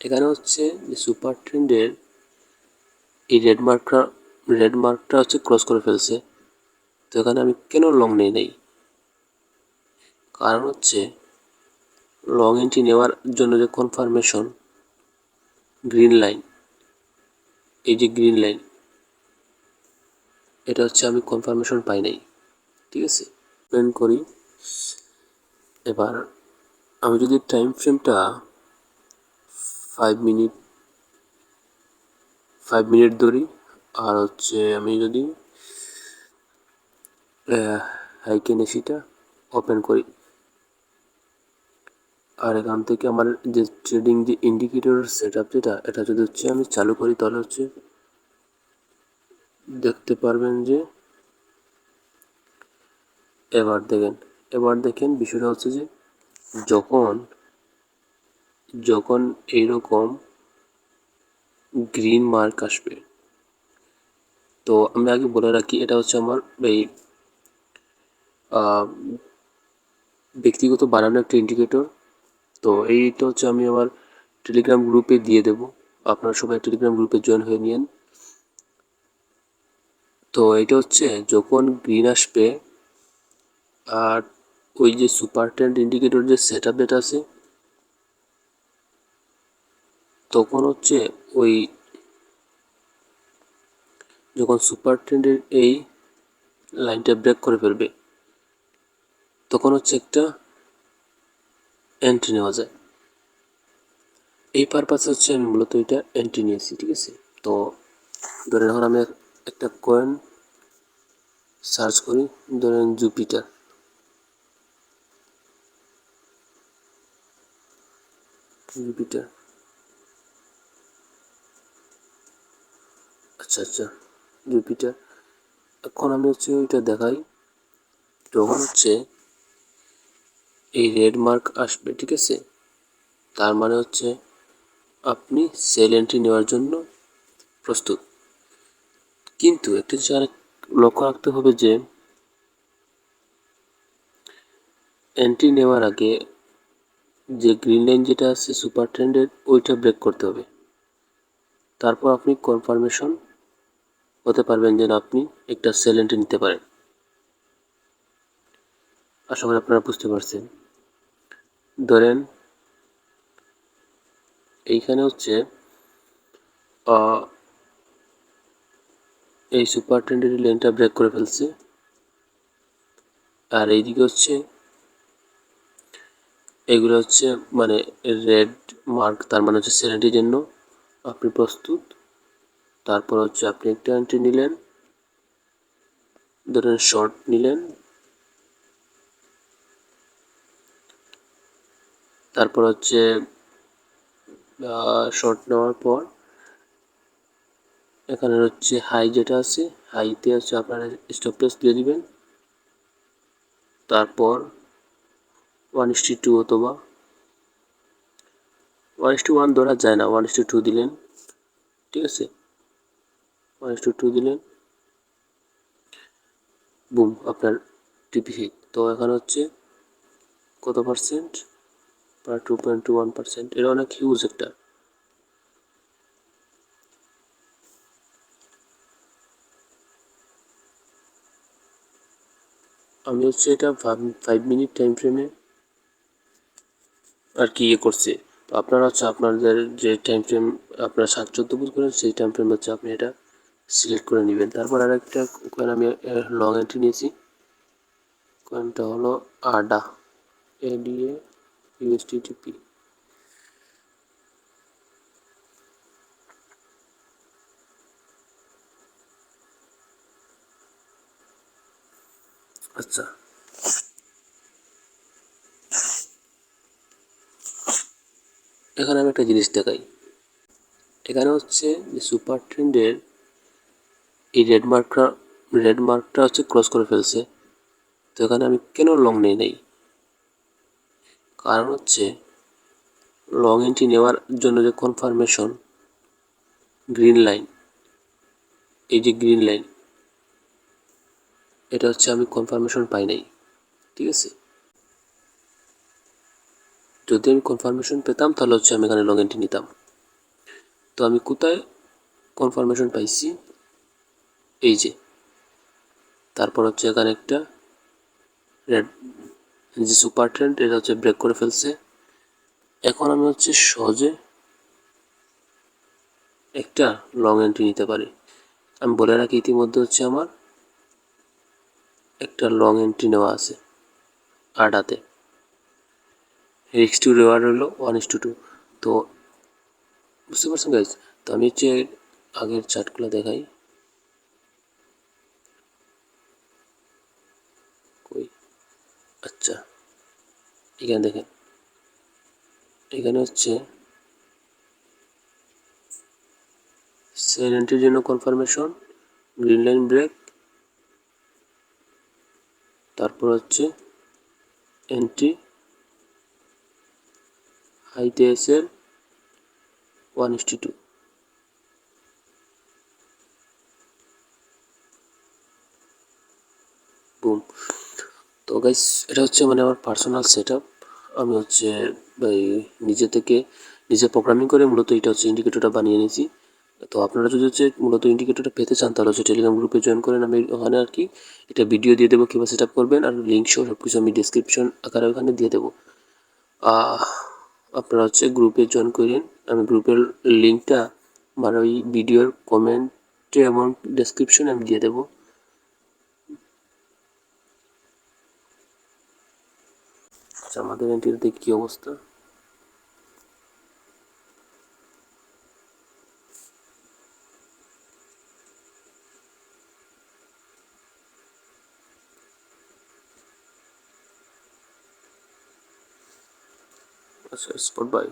এখানে হচ্ছে যে সুপার ট্রেন্ডের এই রেড মার্কটা হচ্ছে ক্রস করে ফেলছে। তো এখানে আমি কেন লং নেই নাই, কারণ হচ্ছে লং এন্ট্রি নেওয়ার জন্য যে কনফার্মেশন গ্রিন লাইন, এই যে গ্রিন লাইন, এটা হচ্ছে আমি কনফার্মেশন পাই নাই। ঠিক আছে, ওপেন করি। এবার আমি যদি টাইম ফ্রেমটা 5 মিনিট ধরি, আর হচ্ছে আমি যদি হাইকেনেসিটা ওপেন করি, আর এখান থেকে আমার যে ট্রেডিং যে ইন্ডিকেটর সেট আপ এটা যদি হচ্ছে আমি চালু করি, তাহলে হচ্ছে দেখতে পারবেন যে এবার দেখেন বিষয়টা হচ্ছে যে যখন এইরকম গ্রিন মার্ক আসবে, তো আমি আগে বলে রাখি এটা হচ্ছে আমার এই ব্যক্তিগত বানানো একটা ইন্ডিকেটর। তো এইটা হচ্ছে আমি আমার টেলিগ্রাম গ্রুপে দিয়ে দেব, আপনারা সবাই টেলিগ্রাম গ্রুপে জয়েন হয়ে নিন। তো এটা হচ্ছে যখন গ্রিন আসবে, আর ওই যে সুপার ট্রেন্ড ইন্ডিকেটর যে সেট আপ ডেটা আছে, তখন হচ্ছে ওই যখন সুপার ট্রেন্ডের এই লাইনটা ব্রেক করে ফেলবে, তখন হচ্ছে একটা এন্ট্রি নেওয়া যায়। এই পারপাসে হচ্ছে আমি মূলত এটা এন্ট্রি নিয়েছি। ঠিক আছে, তো ধরেন এখন আমি একটা কয়েন সার্চ করি, ধরেন জুপিটার। আচ্ছা জুপিটার। এখন আমি হচ্ছে ওইটা দেখাই, যখন হচ্ছে এই রেড মার্ক আসবে, ঠিক আছে, তার মানে হচ্ছে আপনি সেল এন্ট্রি নেওয়ার জন্য প্রস্তুত। কিন্তু একটা জিনিস আর লক্ষ্য রাখতে হবে যে এন্ট্রি নেওয়ার আগে যে গ্রিন লাইন যেটা আছে সুপার ট্রেন্ডের, ওইটা ব্রেক করতে হবে। তারপর আপনি কনফার্মেশন হতে পারবেন যেন আপনি একটা সেল এন্ট্রি নিতে পারেন। আশা করি আপনারা বুঝতে পারছেন। ধরেন এইখানে হচ্ছে এই সুপার ট্রেন্ডের লাইনটা ব্রেক করে ফেলছে, আর এইদিকে হচ্ছে এগুলো হচ্ছে মানে রেড মার্ক, তার মানে হচ্ছে সেল এন্ট্রির জন্য আপনি প্রস্তুত। তারপর হচ্ছে আপনি একটা এন্ট্রি নিলেন, ধরেন শর্ট নিলেন, তারপর হচ্ছে শর্ট নেওয়ার পর এখানে হচ্ছে হাই যেটা আছে, হাইতে হচ্ছে আপনারা স্টপ লস দিয়ে দিবেন। তারপর 1:2 অথবা 1:1 ধরা যায় না, 1:2 দিলেন। ঠিক আছে, 1:2 দিলেন, বুম, আপনার টিপি হিট। তো এখানে হচ্ছে কত পার্সেন্ট? প্রায় 2.21%। এটা অনেক হিউজ একটা। আমি হচ্ছে এটা 5 মিনিট টাইম ফ্রেমে আর কি করছি। তো আপনারা হচ্ছে আপনাদের যে টাইম ফ্রেম আপনারা স্বাচ্ছন্দ্য বোধ করেন, সেই টাইম ফ্রেম হচ্ছে আপনি এটা সিলেক্ট করে নেবেন। তারপর আর একটা কয়েন আমি লং এন্ট্রি নিয়েছি, কয়েনটা হলো আডা, ADA USDTP। আচ্ছা, এখানে আমি একটা জিনিস দেখাই। এখানে হচ্ছে যে সুপার ট্রেন্ডের এই রেড মার্কটা হচ্ছে ক্রস করে ফেলছে। তো এখানে আমি কেন লং নেই নাই, কারণ হচ্ছে লং এন্ট্রি নেওয়ার জন্য যে কনফার্মেশন গ্রিন লাইন, এই যে গ্রিন লাইন, এটা হচ্ছে আমি কনফার্মেশন পাই নাই। ঠিক আছে, যদি আমি কনফার্মেশন পেতাম তাহলে হচ্ছে আমি এখানে লং এন্ট্রি নিতাম। তো আমি কোথায় কনফার্মেশন পাইছি, এই যে তারপর হচ্ছে এখানে একটা রেড যে সুপার ট্রেন্ড এটা হচ্ছে ব্রেক করে ফেলছে। এখন আমি হচ্ছে সহজে একটা লং এন্ট্রি নিতে পারি। আমি বলে রাখি ইতিমধ্যে হচ্ছে আমার একটা লং এন্ট্রি নেওয়া আছে আডাতে, রিস্ক টু রিওয়ার্ড হলো 1:2। তো বুঝতে পারছেন গাইজ? তো আমি হচ্ছে আগের চার্টগুলো দেখাই, কই, আচ্ছা এখানে দেখেন, এখানে হচ্ছে সেল এন্ট্রির জন্য কনফার্মেশন, গ্রিন লাইন ব্রেক, তারপর হচ্ছে এন্ট্রি হাইতে এসের 1:2। বুম। তো গাইস এটা হচ্ছে মানে আমার পার্সোনাল সেট আপ। আমি হচ্ছে এই নিজে থেকে নিজে প্রোগ্রামিং করে মূলত এটা হচ্ছে ইন্ডিকেটরটা বানিয়ে নিয়েছি। তো আপনারা যদি হচ্ছে মূলত ইন্ডিকেটরটা পেতে চান তাহলে হচ্ছে টেলিগ্রাম গ্রুপে জয়েন করেন। আমি ওখানে আর কি এটা ভিডিও দিয়ে দেবো কীভাবে সেট আপ করবেন, আর লিঙ্ক সহ সব কিছু আমি ডিসক্রিপশন আকারে ওখানে দিয়ে দেবো। আপনারা হচ্ছে গ্রুপে জয়েন করেন। আমি গ্রুপের লিঙ্কটা আমার ওই ভিডিওর কমেন্টে এবং ডেসক্রিপশনে আমি দিয়ে দেবো। আচ্ছা আমাদের এন্ট্রির দিক কী অবস্থা? আচ্ছা স্পট বাই।